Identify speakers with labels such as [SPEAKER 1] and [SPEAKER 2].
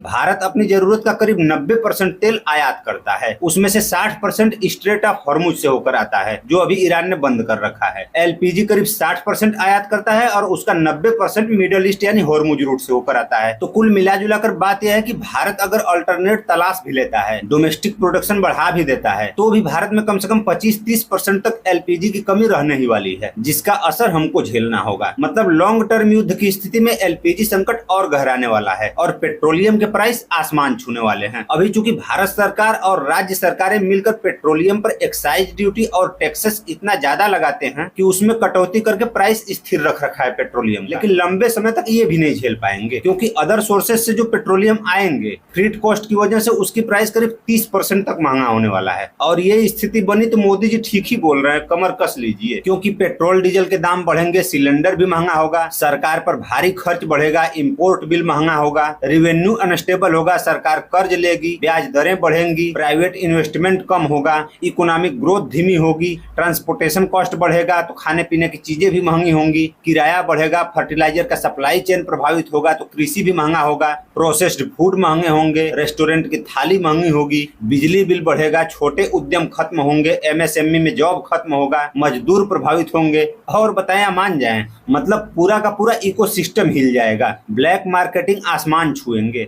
[SPEAKER 1] भारत अपनी जरूरत का करीब 90% तेल आयात करता है। उसमें से 60% स्ट्रेट ऑफ हॉर्मुज से होकर आता है, जो अभी ईरान ने बंद कर रखा है। एलपीजी करीब 60% आयात करता है और उसका 90% मिडल ईस्ट यानी हॉर्मुज रूट से होकर आता है। तो कुल मिलाजुलाकर बात यह है कि भारत अगर अल्टरनेट तलाश भी लेता है, डोमेस्टिक प्रोडक्शन बढ़ा भी देता है, तो भी भारत में कम से कम 25-30% तक एलपीजी की कमी रहने ही वाली है, जिसका असर हमको झेलना होगा। मतलब लॉन्ग टर्म युद्ध की स्थिति में एलपीजी संकट और गहराने वाला है और पेट्रोलियम के प्राइस आसमान छूने वाले हैं। अभी चूंकि भारत सरकार और राज्य सरकारें मिलकर पेट्रोलियम पर एक्साइज ड्यूटी और टैक्सेस इतना ज्यादा लगाते हैं कि उसमें कटौती करके प्राइस स्थिर रख रखा है पेट्रोलियम, लेकिन लंबे समय तक ये भी नहीं झेल पाएंगे, क्योंकि अदर सोर्सेज से जो पेट्रोलियम आएंगे फ्रीट कॉस्ट की वजह से उसकी प्राइस करीब 30% तक महंगा होने वाला है। और ये स्थिति बनी तो मोदी जी ठीक ही बोल रहे हैं, कमर कस लीजिए, क्योंकि पेट्रोल डीजल के दाम बढ़ेंगे, सिलेंडर भी महंगा होगा, सरकार पर भारी खर्च बढ़ेगा, इम्पोर्ट बिल महंगा होगा, रेवेन्यू अनस्टेबल होगा, सरकार कर्ज लेगी, ब्याज दरें बढ़ेंगी, प्राइवेट इन्वेस्टमेंट कम होगा, इकोनॉमिक ग्रोथ धीमी होगी, ट्रांसपोर्टेशन कॉस्ट बढ़ेगा तो खाने पीने की चीजें भी महंगी होंगी, किराया बढ़ेगा, फर्टिलाइजर का सप्लाई चेन प्रभावित होगा तो कृषि भी महंगा होगा, प्रोसेस्ड फूड महंगे होंगे, रेस्टोरेंट की थाली महंगी होगी, बिजली बिल बढ़ेगा, छोटे उद्यम खत्म होंगे, एमएसएमई में जॉब खत्म होगा, मजदूर प्रभावित होंगे और बताया मान जाएं, मतलब पूरा का पूरा इकोसिस्टम हिल जाएगा, ब्लैक मार्केटिंग आसमान छुएंगे।